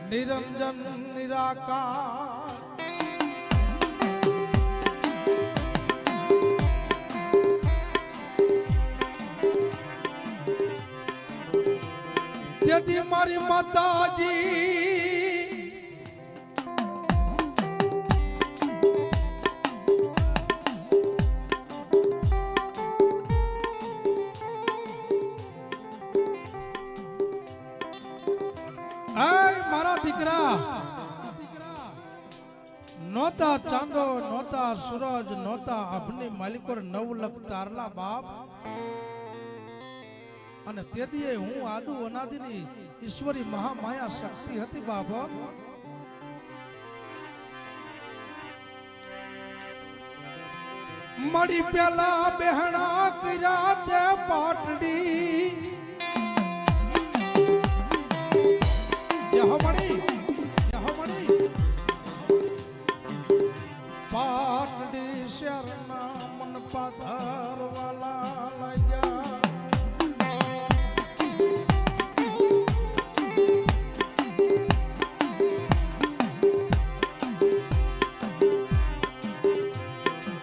નિરંજન નિરાકાર તેથી મારી માતાજી મારા દીકરા નોતા ચાંદો નોતા સૂરજ નોતા અભની માલિકો 9 લાખ તારલા બાપ અને તેથી હું આદુ અનાદિની ઈશ્વરી મહામાયા શક્તિ હતી બાપ મળી પેલા બહેણા કર્યા તે પાટડી પાટડી શરના મન પાથર વાલા લાગ્યા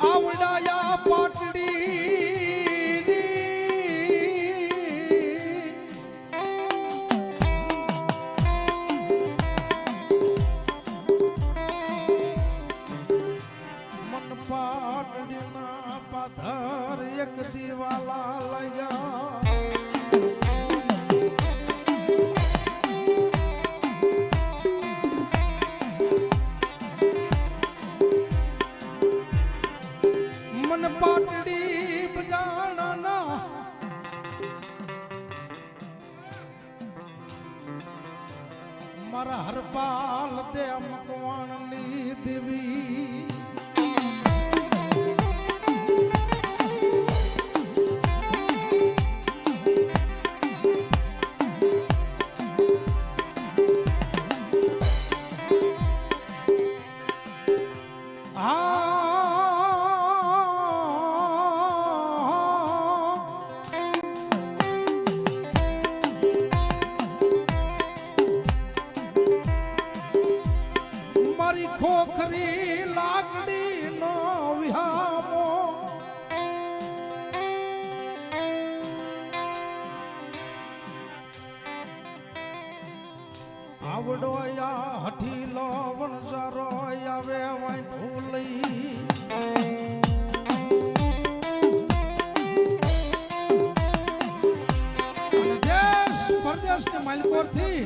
આવડાયા પાટડી પાટડીના પાથર એક દીવાલા લયા મન પાટડી બજાણા મારા હરપાલ દે મકવાણની દેવી મારી ખોખરી લાકડી નો વિહામો આવડો યા હઠીલો વણઝારો આવે વાય ભૂલઈ અને દેશ પરદેશ ને માલકોર થી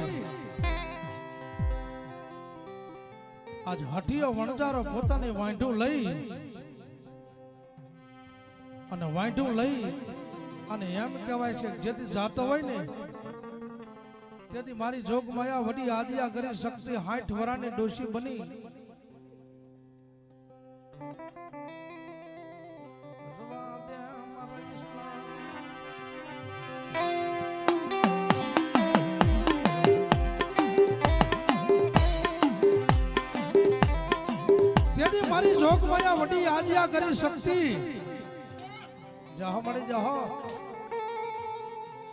આજ હઠિયો વણજારો પોતાની વાંઢું લઈ અને વાંઢું લઈ અને એમ કહેવાય છે જેથી જાતો હોય ને તેથી મારી જોગમાયા વડી આદિયા કરી શક્તિ 60 વરાની ડોશી બની મારી જોગમાયા વડી આદિયા કરી શક્તિ જહો મળી જહો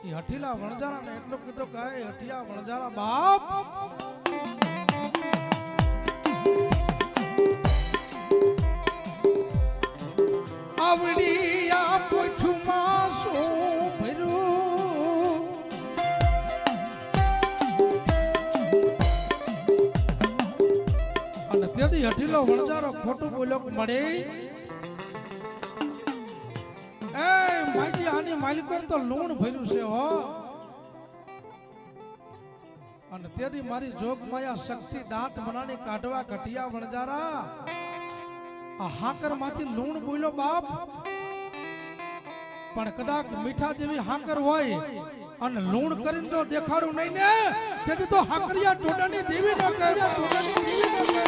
એ હઠીલા વણજારા ને એટલું કીધું કે હઠિયા વણજારા બાપ આવડી આ પોઠુમાં શું ભર્યું અને તેથી હઠીલો વણજારો ખોટું બોલ્યો મળે એ માજી આની માલિકો તો લૂણ ભર્યું છે હો અને તેથી મારી જોગમાયા શક્તિ દાંત બનાની કાઢવા કટિયા વણજારા આ હાકર માંથી લૂણ બોલ્યો બાપ પણ કદાચ મીઠા જેવી હાકર હોય અને લૂણ કરીને તો દેખાડું નહીં ને તેથી તો હાકરિયા ટોડાની દેવી ન કહે ટોડાની દેવી ન કહે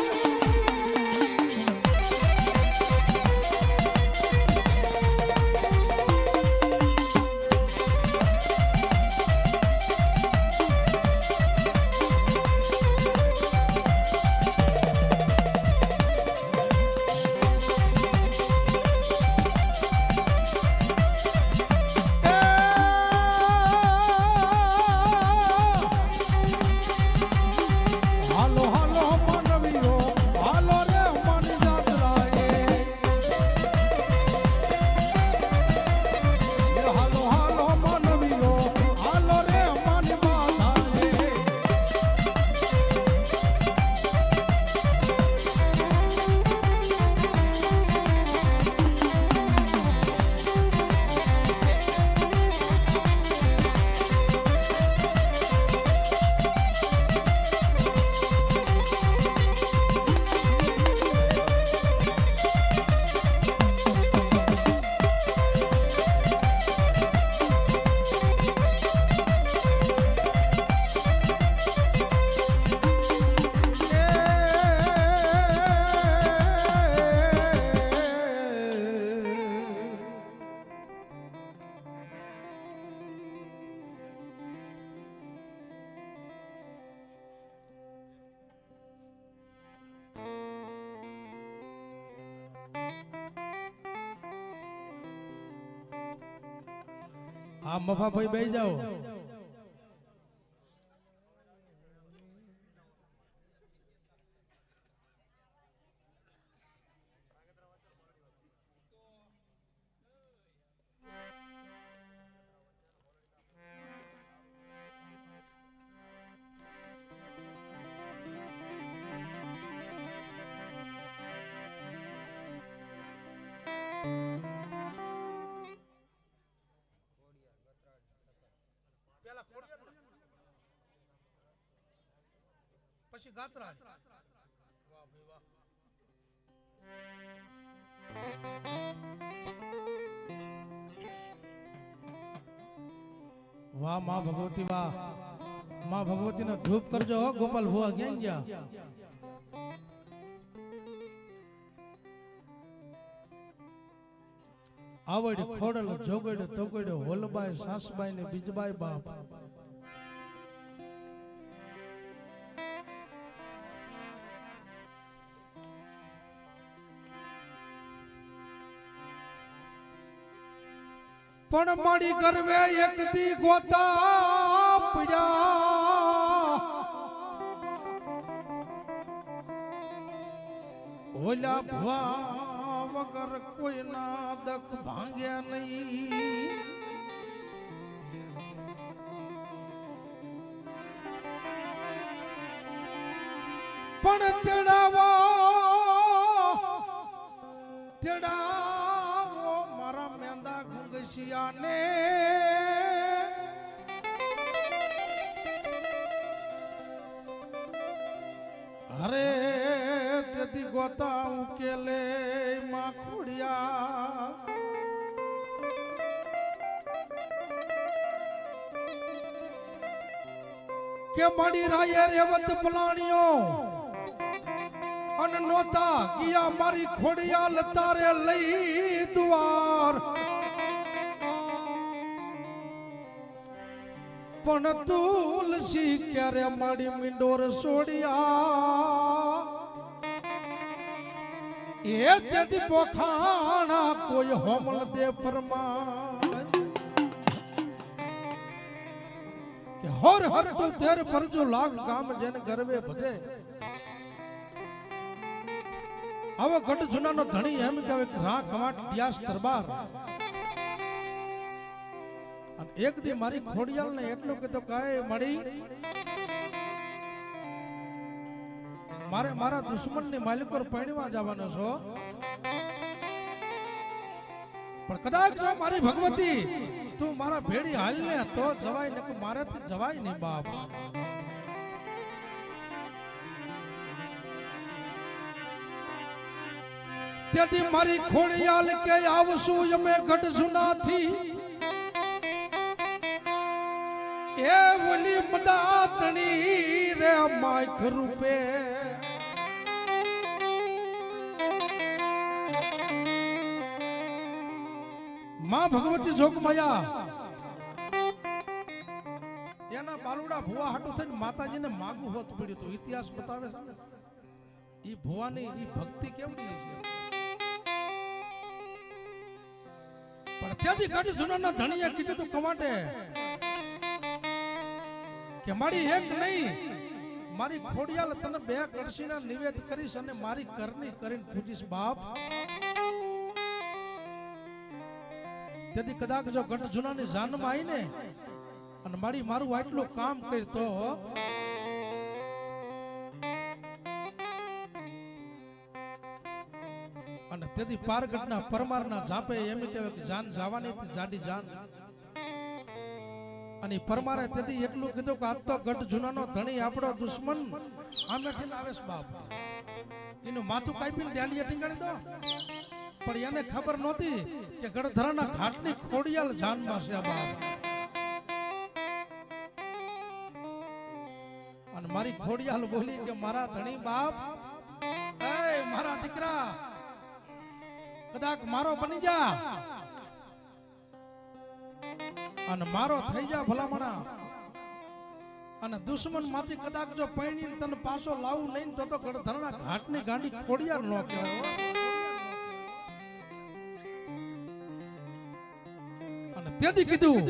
આ મફા ભાઈ બેસી જાઓ. પછી ગાત્રા. વાહ ભાઈ વાહ. વાહ માં ભગવતી વાહ. માં ભગવતી નો ધૂપ કરજો હો. ગોપાલ ભુવા ક્યાં ગયા? આવડ ખોડલ જોગડ તોગડ હોલબાઈ સાસબાઈ ને બીજબાઈ બાપ. પણ મારી ગરવે એક દી ગોતા પડ્યા. ઓલા ભવા વગર કોઈના દખ ભાંગ્યા નહીં. પણ તેડાવો તેડાવો મારા મેંદા ઘુંગસિયાને. અરે તેથી ગોતા ઉકેલે માં ખોડિયા. કે મારી રાયે રેવત પલાણીઓ અને નોતા ગયા મારી ખોડિયા લતારે લઈ દ્વાર. પણ તુલસી ક્યારે મારી મીંડોર છોડ્યા. એ તેથી પોખાણા કોઈ હોમલ દે પરમા. કે હર હર તું તેર ફરજો લાગ ગામ જેને ગરવે ભજે. આવો ગઢ જૂનાનો ધણી એમ કહેવાય કે રા કવાટ વ્યાસ દરબાર. અને એક દી મારી ખોડિયાલ ને એટલું કીધું કાય મળી મારે મારા દુશ્મન ની માલિકોર પૈણવા જવાનો છો. પણ કદાચ જો મારી ભગવતી તું મારા ભેડી હાલ ને તો જવાય ને મારાથી જવાય નહીં બાપ. તેથી મારી ખોડિયાલ કે આવશું અમે ગઢ જૂનાથી. એ ઓલી મદાતણી રે માઈક રૂપે. માં ભગવતી જોગમાયા એના બાલુડા ભુવા હાટું થઈને માતાજીને માગું હોત પડ્યું હતું. ઇતિહાસ બતાવે છે ને ઈ ભુવાની ઈ ભક્તિ કેવડી છે. પણ ત્યાંથી ગઢ જૂનાના ધણીએ કીધું તું કવાટે કે મારી એક નહીં મારી ખોડિયાલ તને બે કળશીના નિવેદ કરીશ અને મારી કરણી કરીને પૂજીશ બાપ. તેથી કદાચ જો ગઢ જૂનાની જાનમાં આવી ને અને મારું આટલું કામ કરતો અને તેથી પારગઢના પરમારના જાપે એમ કહેવાય કે જાન જવાની હતી જાડી જાન. અને પરમારે તેથી એટલું કીધું કે આજ તો ગઢ જૂનાનો ધણી આપણો દુશ્મન આમેથી આવે છે બાપ. એનું માથું કાપીને ડાલીએ ટીંગાડી દો. પણ એને ખબર નહોતી કે ગઢધરાના ઘાટની ખોડિયાલ જાનમાં છે બાપ. અને મારી ખોડિયાલ બોલી કે મારા ધણી બાપ એ મારા દીકરા કદાચ મારો બની જા અને મારો થઈ જા ભલામણા. અને દુશ્મન માંથી કદાચ જો પૈણી તને પાછો લાવું નહીં તો ગઢધરાના ઘાટની ગાંડી ખોડિયાર ન કહેવાય. અને તેથી કીધું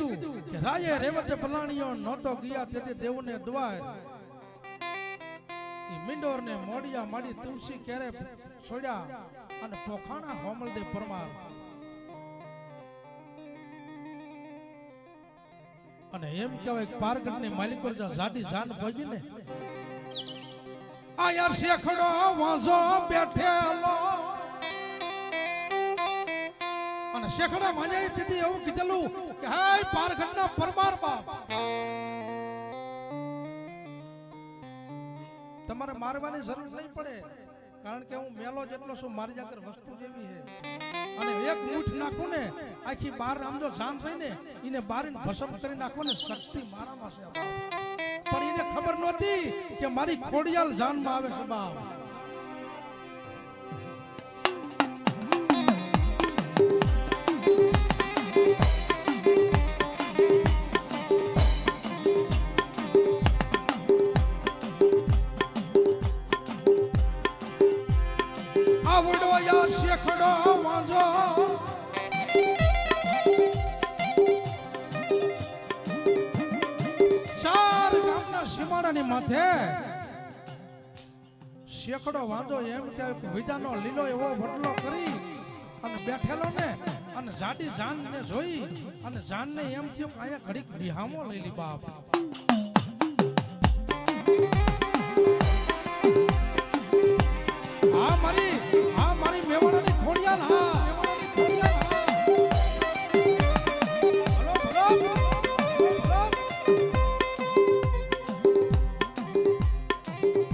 રાયે રેવતે પલાણીઓ નહોતો ગયા તેથી દેવને દ્વાર ઈ મિંડોર ને મોડિયા માડી તુલસી કેરે છોડ્યા અને પોખાણા હોમલદે પરમાર અને એમ કહેવાય પારગઢ ની માલિકો જાડી જાન ભોગી ને આયા શેખડો વાંઝો બેઠેલો અને શેખડા વાંજાઈ તેથી એવું કીધેલું કે હાય પારગઢના પરમાર બાપ તમારે મારવાની જરૂર નહીં પડે કારણ કે હું મેલો જેટલો છું મારી જાગર વસ્તુ જેવી છે અને એક મૂઠ નાખું ને આખી બાર આમ જો જાન થઈને એને બારીને ભસમ કરી નાખો ને શક્તિ મારામાં છે પણ એને ખબર નહોતી કે મારી ખોડિયાલ જાનમાં આવે છે બાપ આવડો યા શેખડો વાંઝો ચાર ગામના સીમાડાની માથે શેખડો વાંધો એમ કે વિદાનો લીલો એવો વડલો કરી અને બેઠેલો ને અને જાડી જાન ને જોઈ અને જાન ને એમ થયું કે અહીંયા ઘડીક વિહામો લઈ લી બાપ હા મારી મેવાડાની ખોડિયાલ હા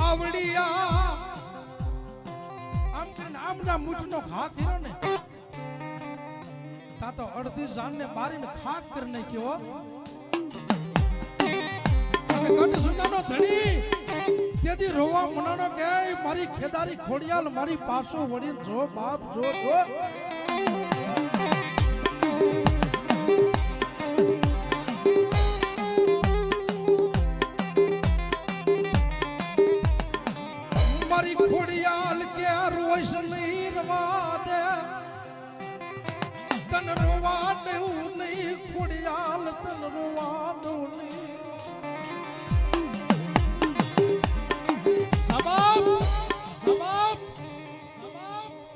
આવડિયા આમ મુઠનો ખા કર્યો ને તા તો અડધી જાન ને બારીને ખાક કરી નાખ્યો ગઢ સુનાનો ધણી તેથી રોવા મનાનો કે મારી ખેદારી ખોડિયાલ મારી પાસો વળીને જો બાપ જો મારી ખોડિયાલ કે રોઈશ નહીં રવા દે તન રોવા દેવું નહીં ખોડિયાલ તન રોવા દેવું નહીં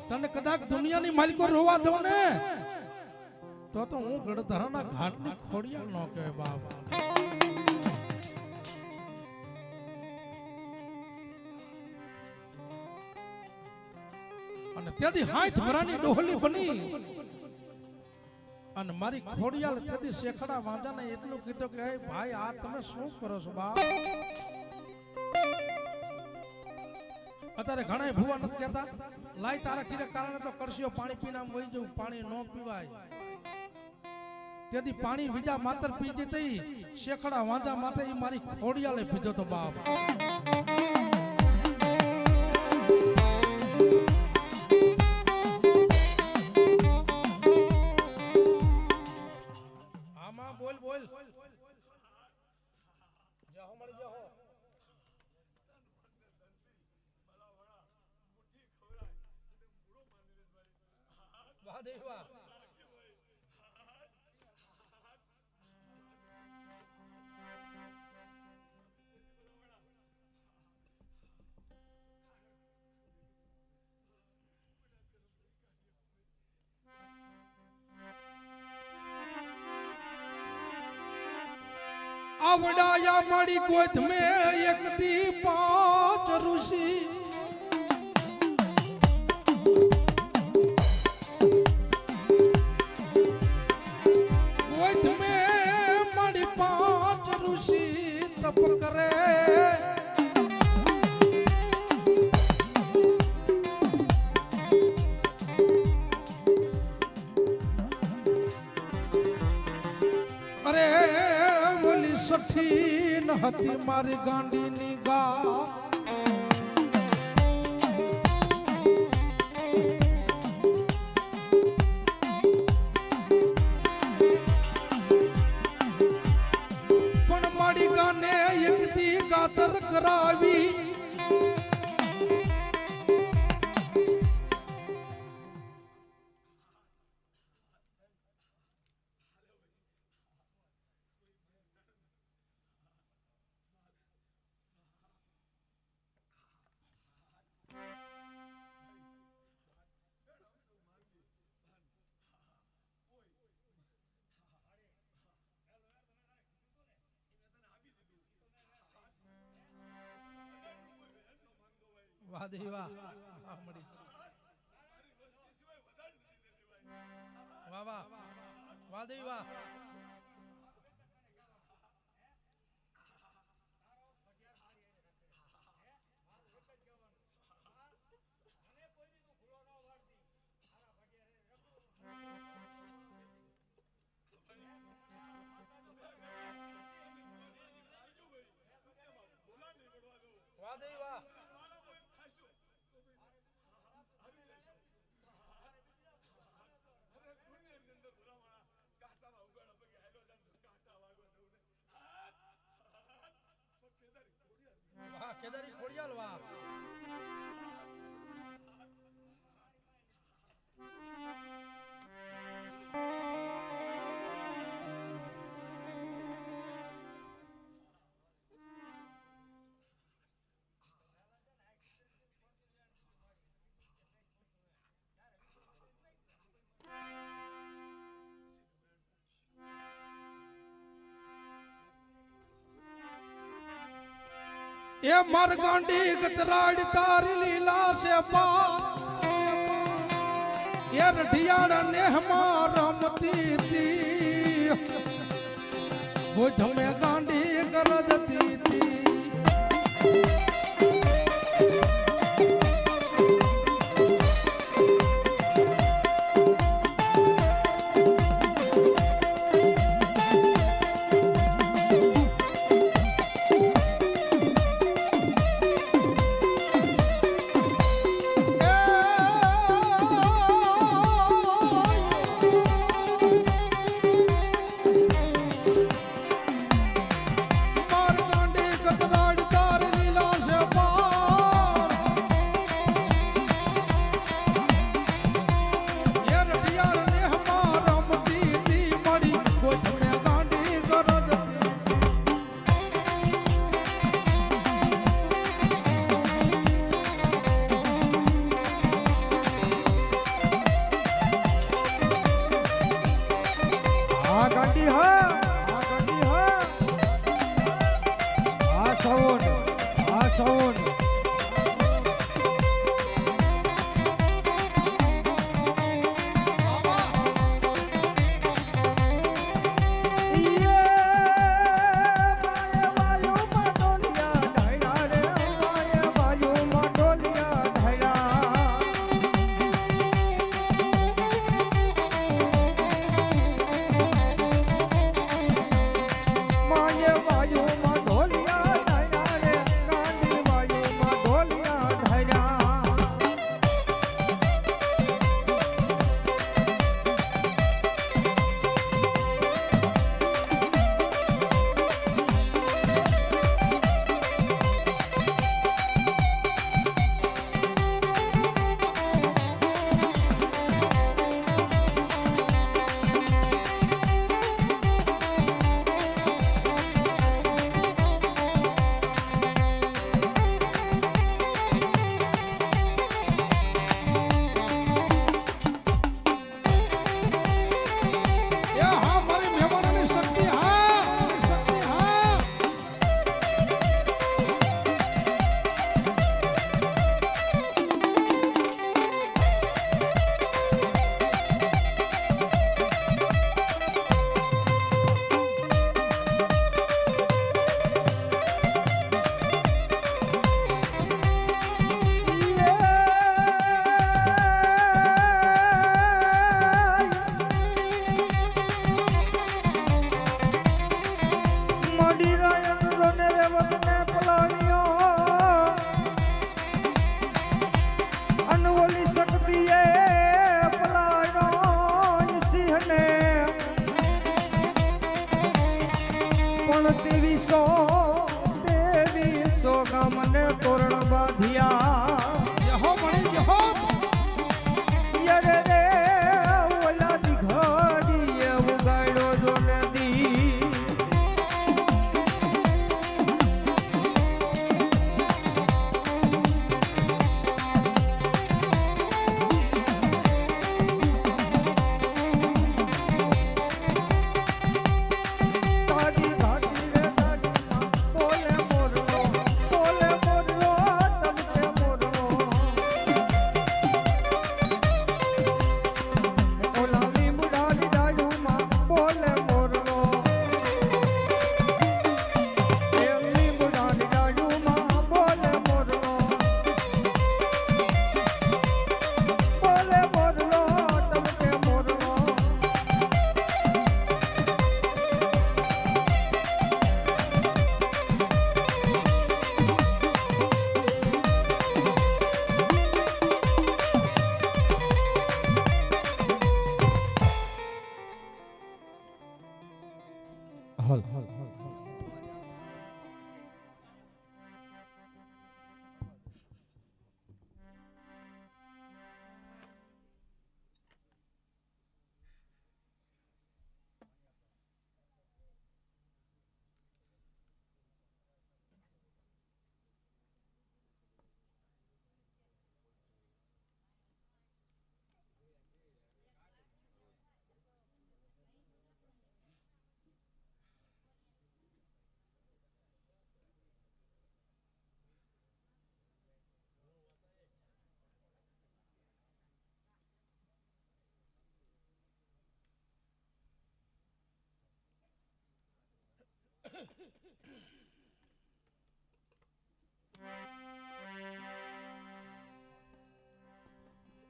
તને કદાચ દુનિયાની માલિકો રોવા દઉં ને તો હું ગઢધરાના ઘાટની ખોડિયાલ નો કહેવાય બાપ અને ત્યાંથી 60 ભરાની ડોહલી બની અને મારી ખોડિયાલ ત્યાંથી શેખડા વાંજાને એટલું કીધું કે ભાઈ આ તમે શું કરો છો બાપ અત્યારે ઘણા ભૂવા નથી કહેતા લાઈ તારા કીરે કારણે તો કરશીઓ પાણી પીને આમ વહી જવું પાણી ન પીવાય તેથી પાણી બીજા માતર પી જતી શેખડા વાંજા માથે ઈ મારી ખોડિયાલે પીધો તો બાપ આમાં બોલ જાહો મળી જાહો आवड़ाया माड़ी गोद में एक दी 5 ऋषि गोद में माड़ी 5 ऋषि तप करे सखी नहती मारी गांडी निगाह पण मारी गाने एक दी गातर करावी વાહ દેવી વાહ વાહ મળી વાહ વાહ વાહ દેવી વાહ વાહ દેવી વાહ વાહ કેદારી ખોડિયાલ વાહ એ મારગાંડી ગતરાડ તારી લીલા છે પા એ રઢિયાળ નેહમાં રમતી તી ગોધમે ગાંડી ગરજતી તી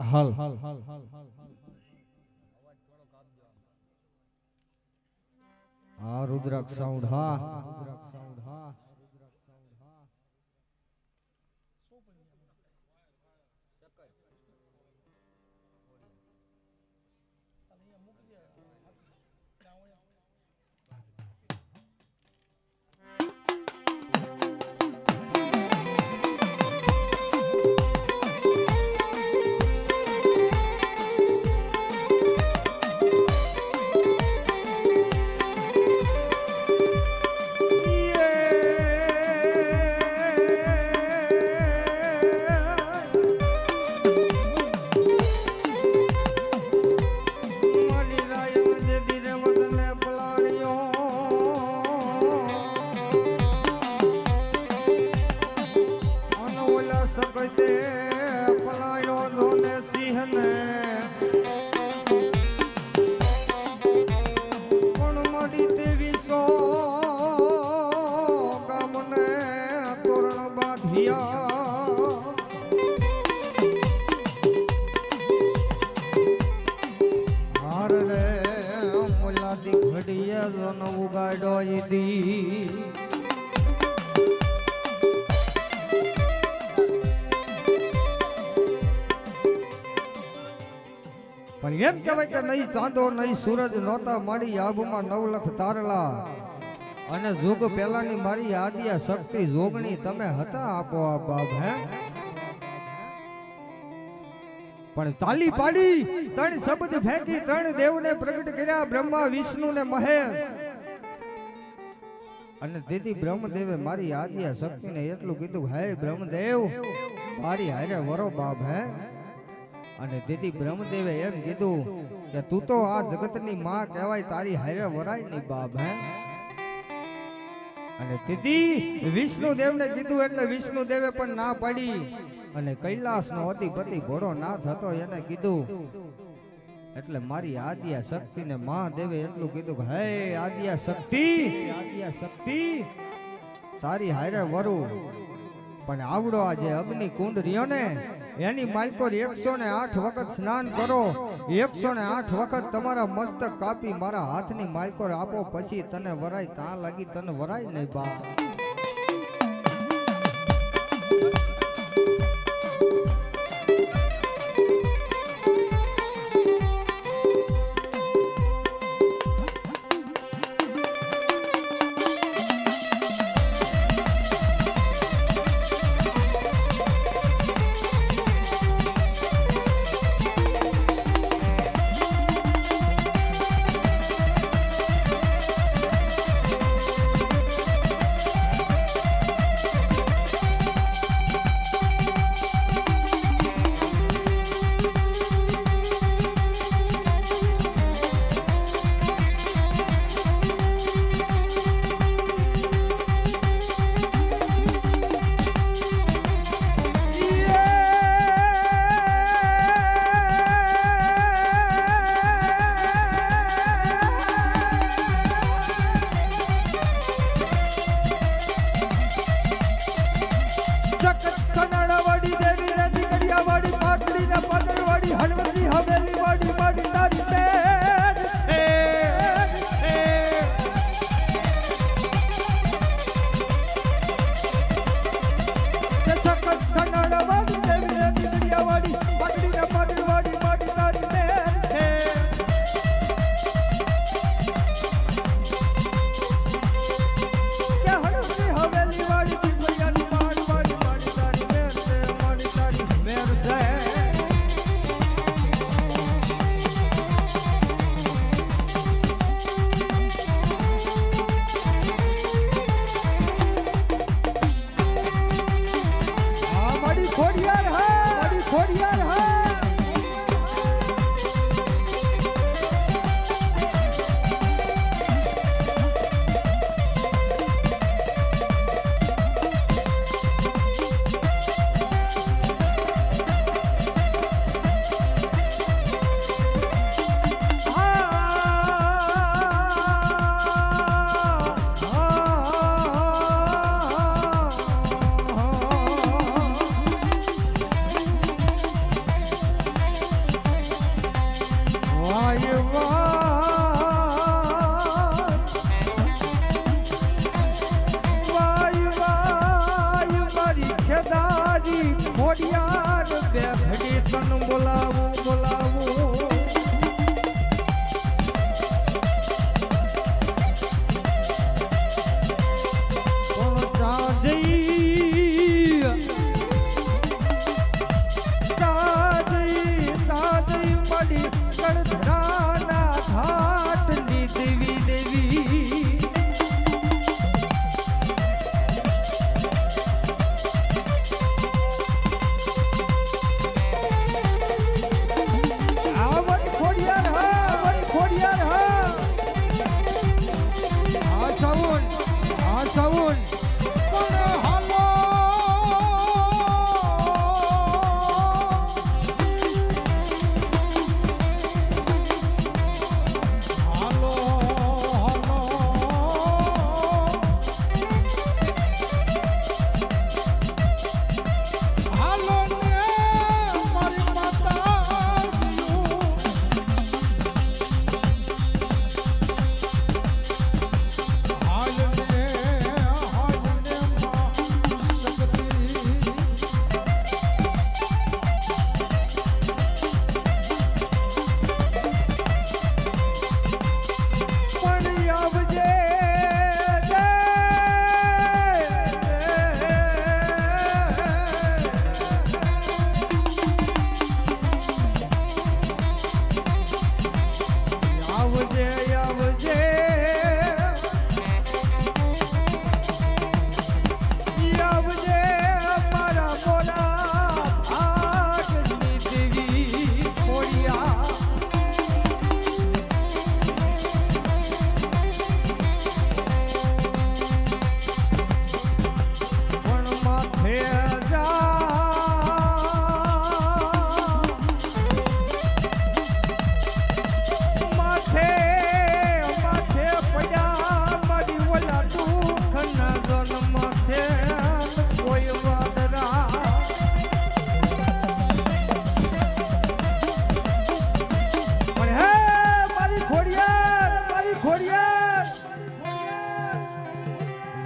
હાલ હા રુદ્રાક્ષ સાઉન્ડ હા પણ એમ કહેવાય કે નહીં ચાંદો નહીં સૂરજ નહોતા મારી આબમાં 9 લાખ તારલા અને જોગ પેલાની મારી આદિયા શક્તિ જોગણી તમે હતા આપો આ બાપ હે પણ તાલી પાડી ત્રણ શબ્દ ફેંકી ત્રણ દેવને પ્રગટ કર્યા બ્રહ્મા વિષ્ણુ ને મહેશ અને તેથી બ્રહ્મદેવે મારી આદિયા શક્તિને એટલું કીધું હે બ્રહ્મદેવ મારી હારે વરો બાપ હે અને તેથી બ્રહ્મદેવે એમ કીધું કે તું તો આ જગતની માં કહેવાય તારી હારે વરાય ની બાપ હે અને તેથી વિષ્ણુદેવને કીધું એટલે વિષ્ણુદેવે પણ ના પાડી અને કૈલાસનો અધિપતિ ઘોડો નાથ હતો એને કીધું એટલે મારી આદિયા શક્તિને મહાદેવે એટલું કીધું કે હે આદિયા શક્તિ તારી હારે વરું પણ આવડો આ જે અગ્નિ કુંડ રહ્યો ને એની માલકોર 108 વખત સ્નાન કરો 108 વખત તમારા મસ્તક કાપી મારા હાથની માલકોર આપો પછી તને વરાય ત્યાં લાગી તને વરાય નહીં બા ખોડિયાર બે ઘડી તન બોલાવું બોલાવું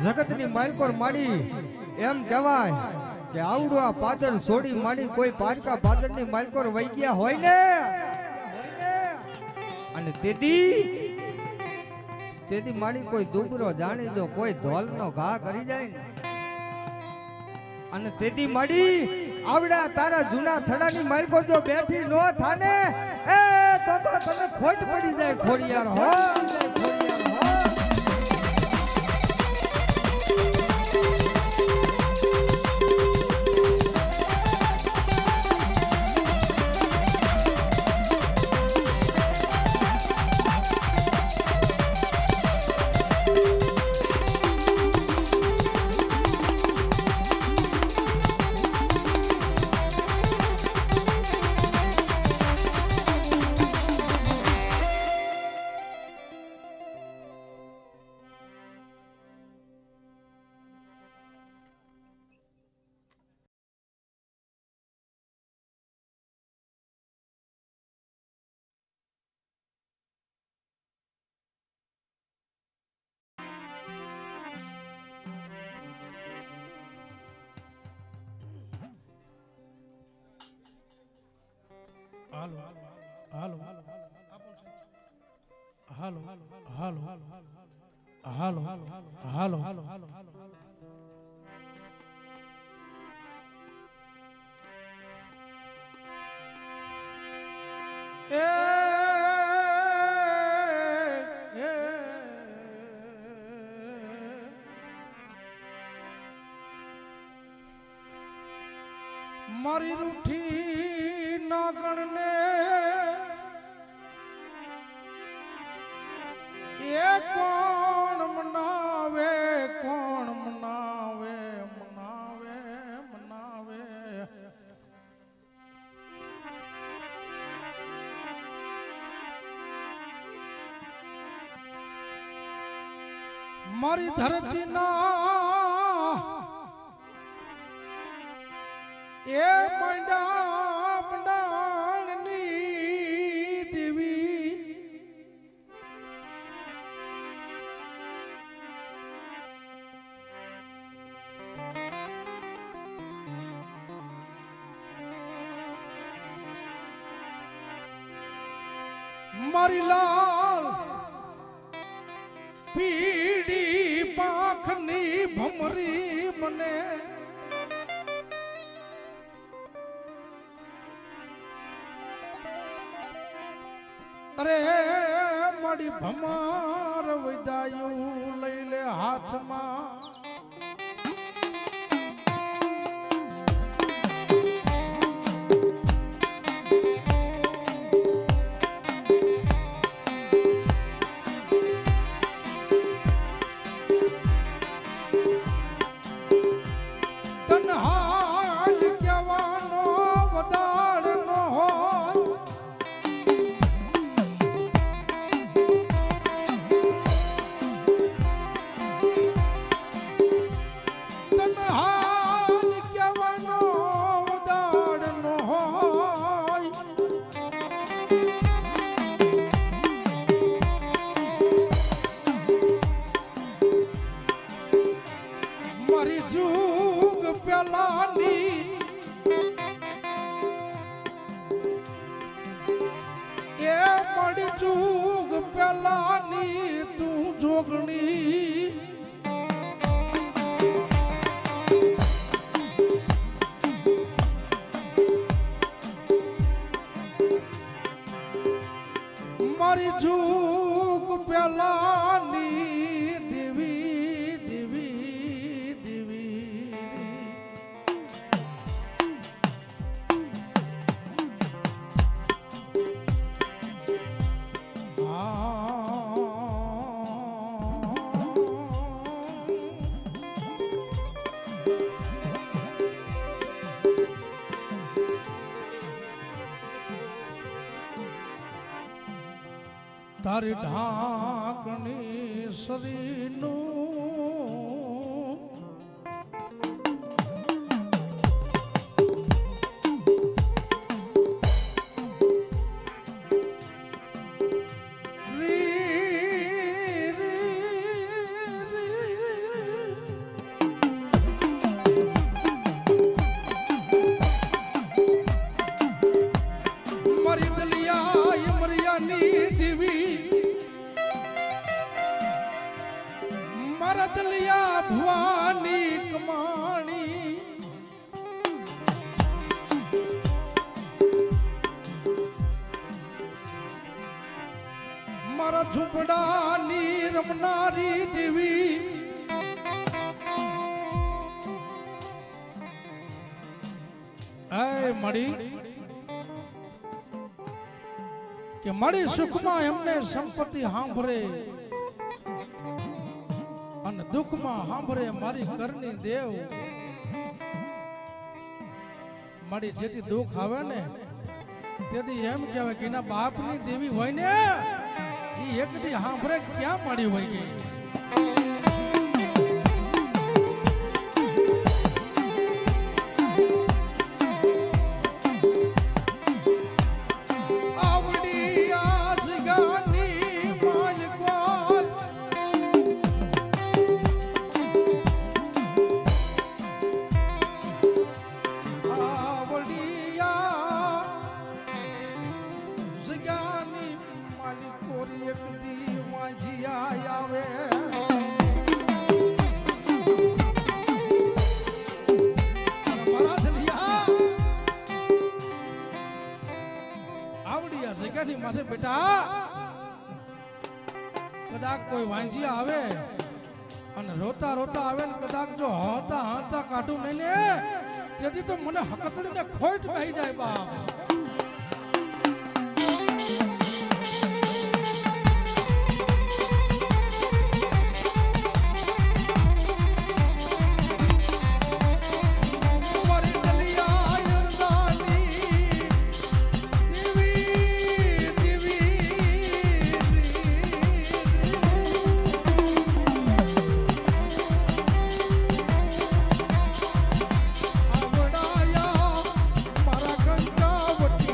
જગતની માલકોર માડી એમ કહેવાય કે આવડું આ પાદર છોડી માડી કોઈ પારકા પાદરની માલકોર વહી ગયા હોય ને અને તેથી માડી કોઈ દુબરો જાણી જો કોઈ ધોલનો ઘા કરી જાય ને અને તેથી માડી આવડા તારા જૂના થડાની માલકોર જો બેઠી નો થાને એ તો તને ખોટ પડી જાય ખોડિયાર હો ખોડિયાર હો હાલો હાલો હાલો હાલો હાલો હાલો હાલો એ મારી રૂઠી નાગણને એ કોણ મનાવે કોણ મનાવે મનાવે મનાવે મારી ધરતીના એ મંડાણની દેવી મારી લાલ પીડી પાંખની ભમરી મને અરે મારી ભમાર વિદાયું લઈ લે હાથમાં મારી જૂગ પેલાની દેવી દેવી દેવી તારી ઢાંકણી શરીરનું મારી દલિયા મરિયાની દેવી દલિયા ભવાની કમાણી મારા ઝૂંપડાની રમનારી દેવી એ મળી કે મળી સુખમાં એમને સંપત્તિ સાંભળે અને દુઃખમાં સાંભળે મારી કરની દેવ મારી જેથી દુઃખ આવે ને તેથી એમ કહેવાય કે એના બાપની દેવી હોય ને એ એક દી સાંભળે ક્યાં મળી હોય ગઈ માથે બેટા કદાચ કોઈ વાંજિયા આવે અને રોતા રોતા આવે ને કદાચ જો હોતા હોતા કાઢું નહીં ને તેથી તો મને હકતડીને ખોટ કહી જાય બાપ આવડાયા મારા કંકા વટી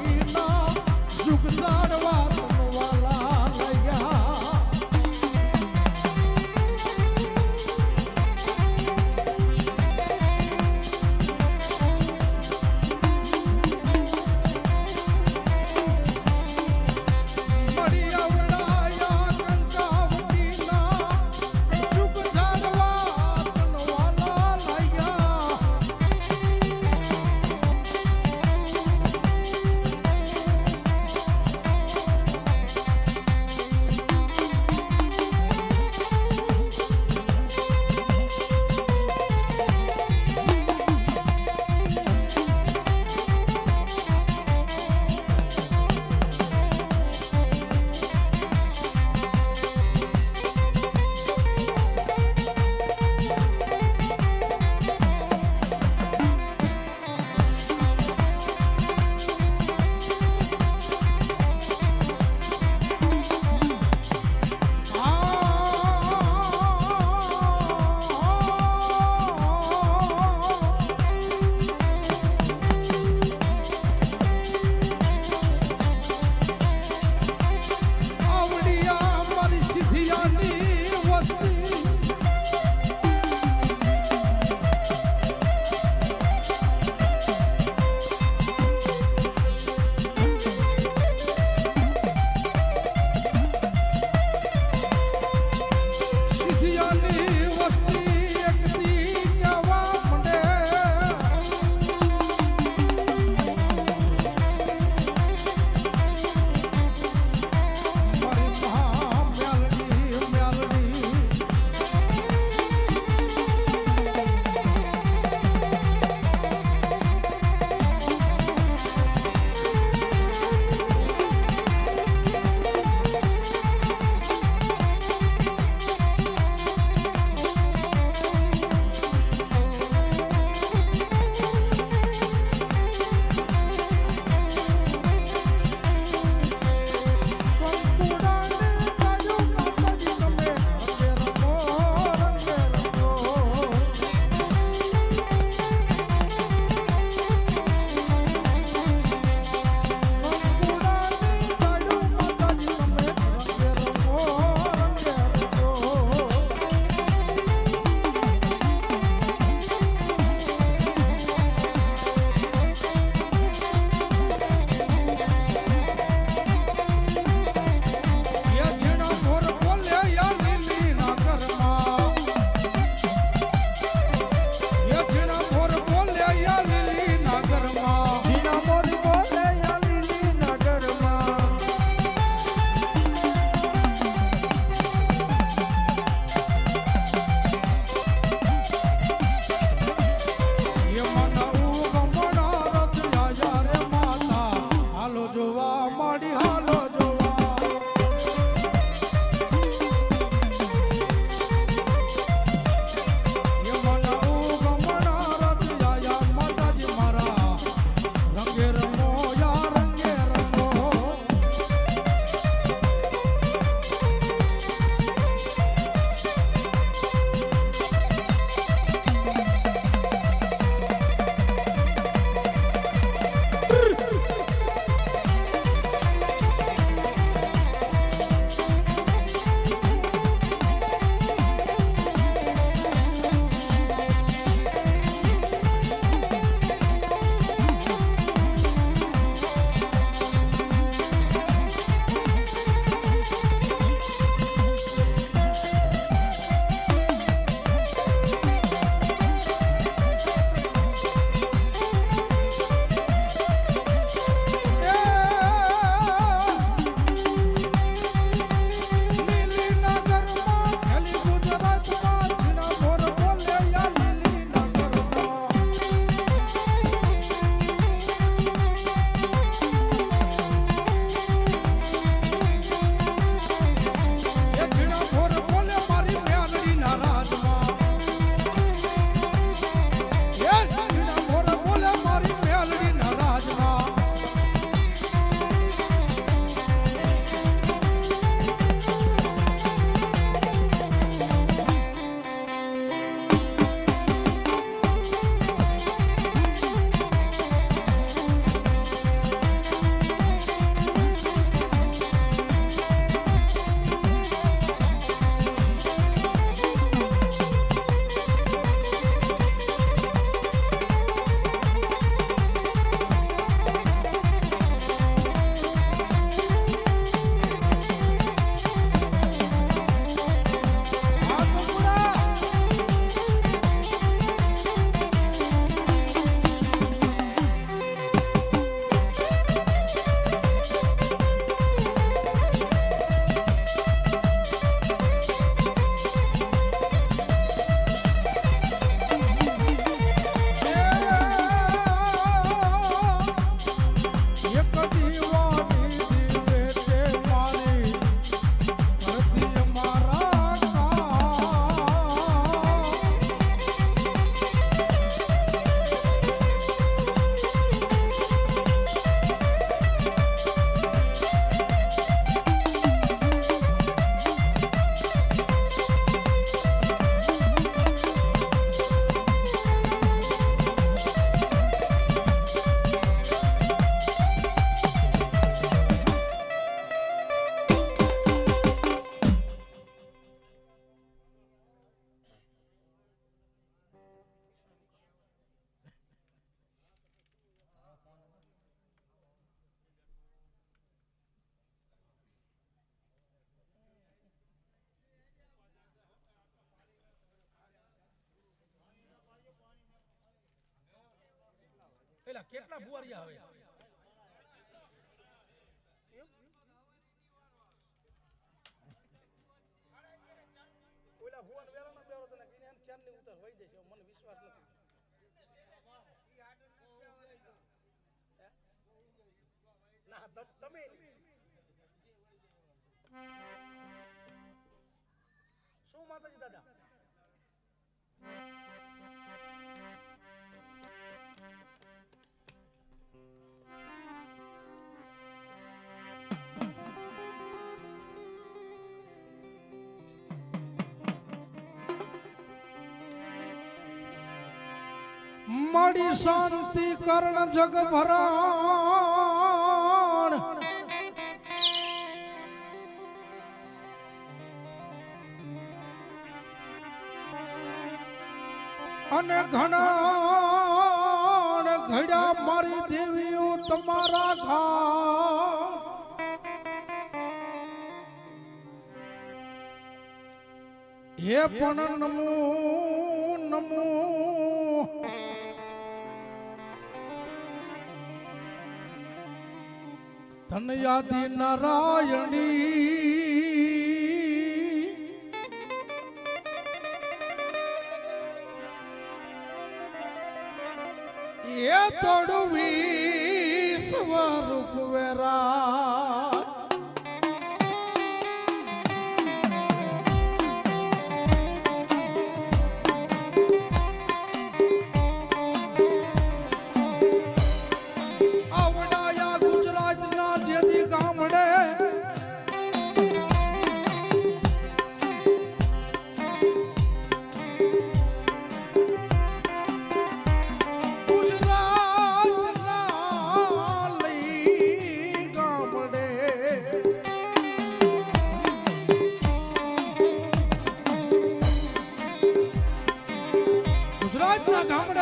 એલા કેટલા બુવારિયા આવે ઓલા ભુવન વેરાનો બેરો તને કીને એમ ચાંદની ઉતર વઈ જશે મને વિશ્વાસ નથી ના તમે શું માતાજી દાદા મારી શાંતિ કરણ જગ ભરણ અને ઘણા ઘડ્યા મારી દેવીઓ તમારા ઘા હે પણ નમો નમો ધનયાદી નારાયણી એ તોડવી સ્વરૂપ વેરા આવડાયા ગુજરાતના જેદી ગામડે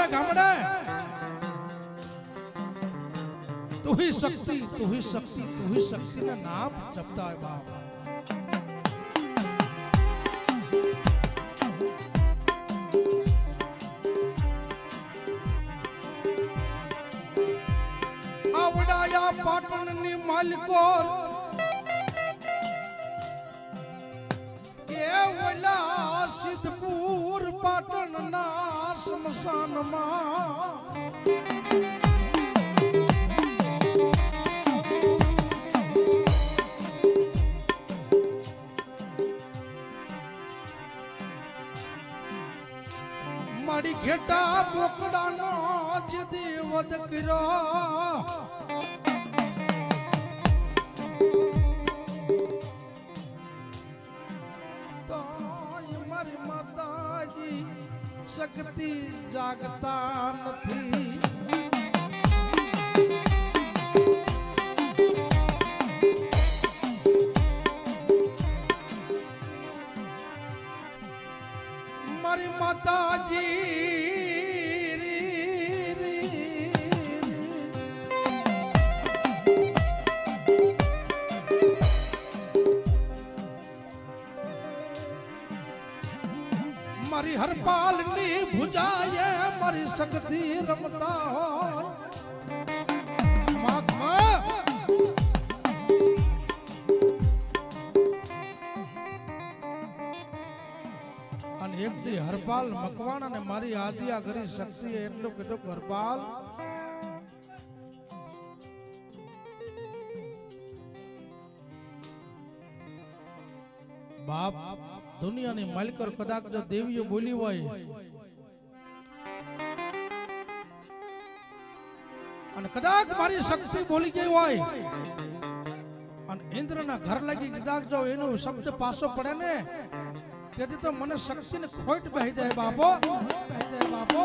गामड़े तू ही शक्ति तू ही शक्ति तू ही शक्ति ना नाम जपता है बाप आवड़ाया पाटन नी मालिको केवला सिद्धपुर पाटन ना शमशान मारी घेटा बोकड़ा नो जदी वध करो तो मारी माताजी शक्ति जागता નથી મારી માતાજી મારી હરપાલ ની ભુજાએ મારી શક્તિ રમતા હોય અને એક દી હરપાલ મકવાણા ને મારી આદિયા કરી શક્તિ એટલું કીધું કે હરપાલ બાપ દુનિયાની માલિકર કદાચ જો દેવીઓ બોલી હોય અને કદાચ મારી શક્તિ બોલી ગઈ હોય અને ઇન્દ્રના ઘર લાગી કદાચ જો એનો શબ્દ પાછો પડે ને તેથી તો મને શક્તિને ખોટ બેહી જાય બાપો બેહી જાય બાપો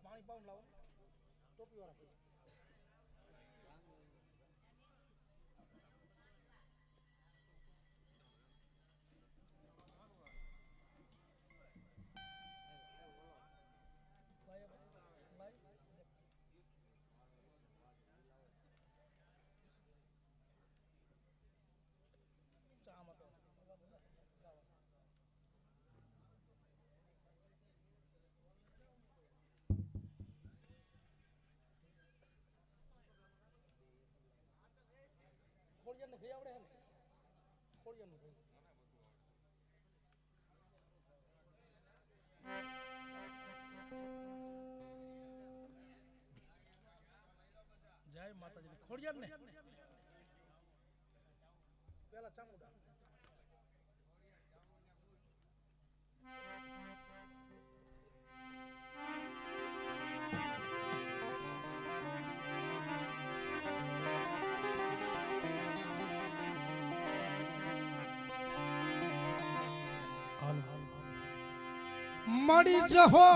પાણી પાઉં લાવો ટોપી વાળા ખોડિયાને ગઈ આવડે હે ને ખોડિયાને ગઈ જય માતાજી ખોડિયાને પેલા ચામુંડા મળી જહો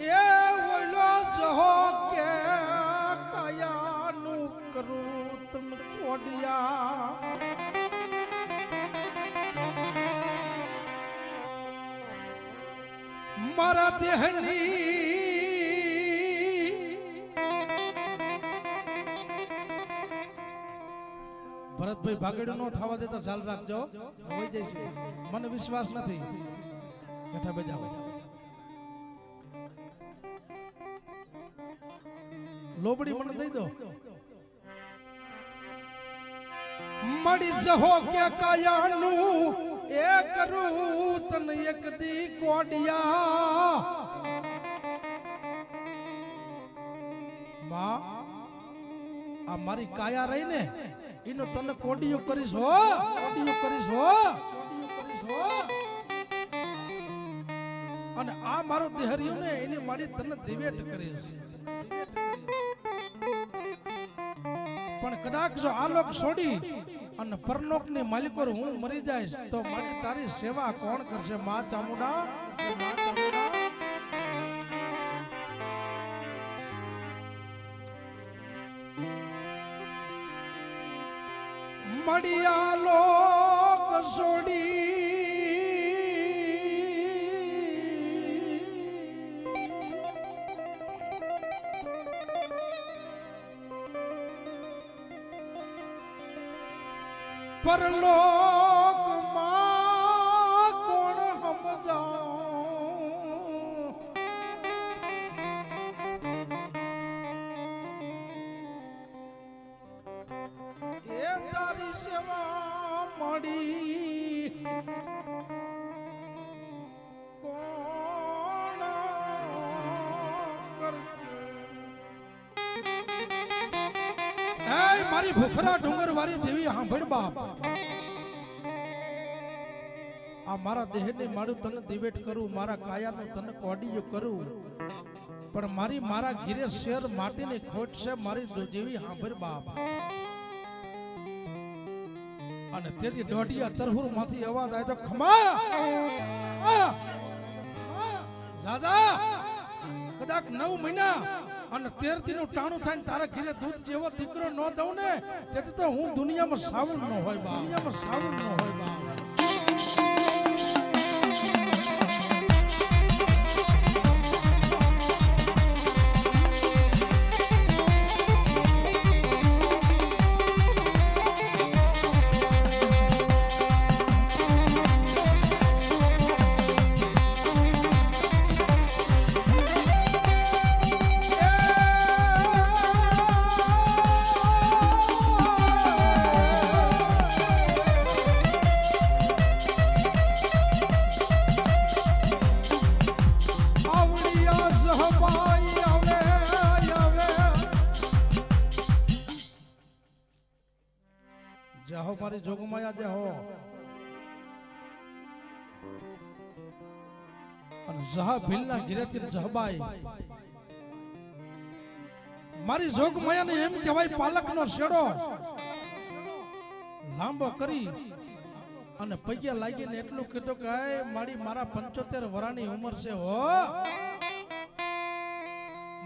એ ઓલો જહો કે કયાનું કરું તન કોડિયા મારા દેહની ભરતભાઈ ભાગેડું ન થવા દેતા ચાલ રાખજો વહી જઈશું મને વિશ્વાસ નથી બેઠા બેજા લોબડી મને દઈ દો મળી જહો કે કાયાનું એ કરું તને એક દી કોડિયા માં આ મારી કાયા રહી ને એનો તને કોડિયો કરીશ હો કોડિયો કરીશ હો કોડિયો કરીશ હો અને આ મારો દેહરિયો ને એની મારી તને દિવેટ કરીશ પણ કદાચ જો આલોક છોડી અને પરલોક ની માલિકોર હું મરી જઈશ તો મારી તારી સેવા કોણ કરશે માં ચામુંડા માં ચામુંડા મડિયા લોક છોડી પરલોક માં કોણ સમજાઉં એ તારી સેવા મળી કોણ કરશે એ મારી ભૂખરા ડુંગર વાળી દેવી સાંભળ બાપ આ મારા દેહને મારું તને દિવેટ કરું મારા કાયાનું તને કોડિયો કરું પણ મારા ઘીરે શેર માટીની ખોટ છે મારી જેવી સાંભળ બાપ અને તેથી દોઢિયા તરહુર માંથી અવાજ આવે તો ખમા જાજા કદાચ 9 મહિના અને 13 દી નું ટાણું થાય તારા ઘીરે દૂધ જેવો દીકરો ન દઉં ને તેથી તો હું દુનિયામાં સાવણ ન હોય બા દુનિયામાં સાવણ ન હોય બા જાહો મારી જોગમાયા જાહો અને જહા ભીલના ઘીરેથી જહબાઈ મારી જોગમાયાને એમ કહેવાય પાલકનો શેડો લાંબો કરી અને પૈયા લાગીને એટલું કીધું કે "આય, મારી મારા 75 વર્ષની ઉંમર છે હો,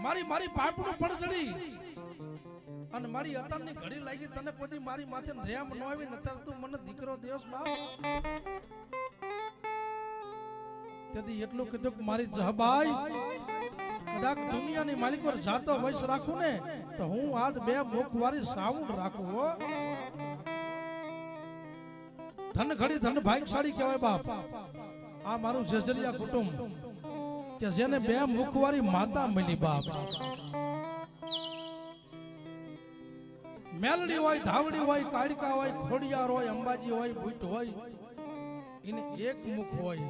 મારી પાપનું પડજડી અને મારી અતનની ઘડી લાગી, તને કોઈ મારી માથે રેમ ન આવી ને અત્યારે તું મને દીકરો દેવસ બાપ." તેથી એટલું કીધું કે મારી જહબાઈ, કદાચ દુનિયાની માલિક પર જાતો વંશ રાખું ને તો હું આજ 2 મુખવારી સાઉન્ડ રાખું હો. ધન ઘડી ધન ભાગ્યશાળી કહેવાય બાપ આ મારું જજરિયા કુટુંબ કે જેને 2 મુખવારી માતા મળી બાપ. મેલડી હોય, ધાવડી હોય, કાળકા હોય, ખોડિયાર હોય, અંબાજી હોય, બુટ હોય, એને એક મુખ હોય.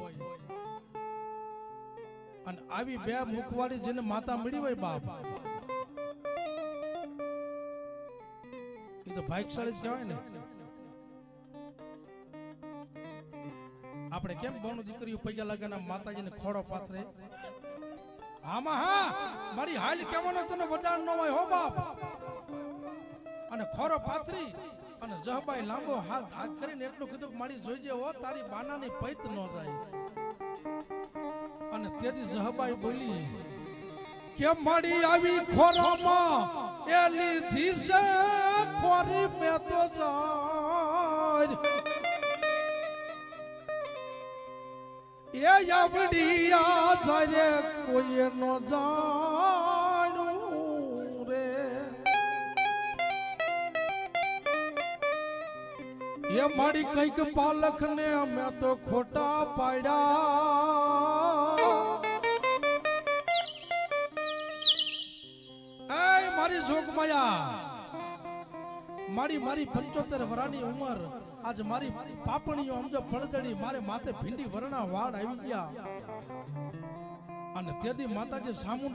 અને આવી 2 મુખવાળી જેને માતા મળી હોય બાપ, એ તો ભાગ્યશાળી જ કહેવાય ને. આપણે કેમ બોનું દીકરીઓ પૈયા લગાના માતાજીને ખોડો પાથરે, આમાં હા મારી હાલ કેવાનો તને વદાણ ન હોય હો બાપ. અને ખોરો પાથરી અને જહબાઈ લાંબો હાથ કરીને એટલું કીધું કે મારી જોઈજે હો, તારી બાનાની પૈત ન જાય. અને તેથી જહબાઈ બોલી કે મારી આવી ખોરામાં એ લીધી છે ખોરી મેં તો જાય એ આવડિયા જાય કોઈ નો જાણું રે. એ મારી કઈક પાલક ને અમે તો ખોટા પાડ્યા. એ મારી જોગમાયા, મારી 75 વર્ષની ઉંમર, આજ મારી પાપણીઓ સમજો ફળદડી, મારે માથે ભીંડી વરણા વાળ આવી ગયા. અને તેથી માતાજી સામુંડા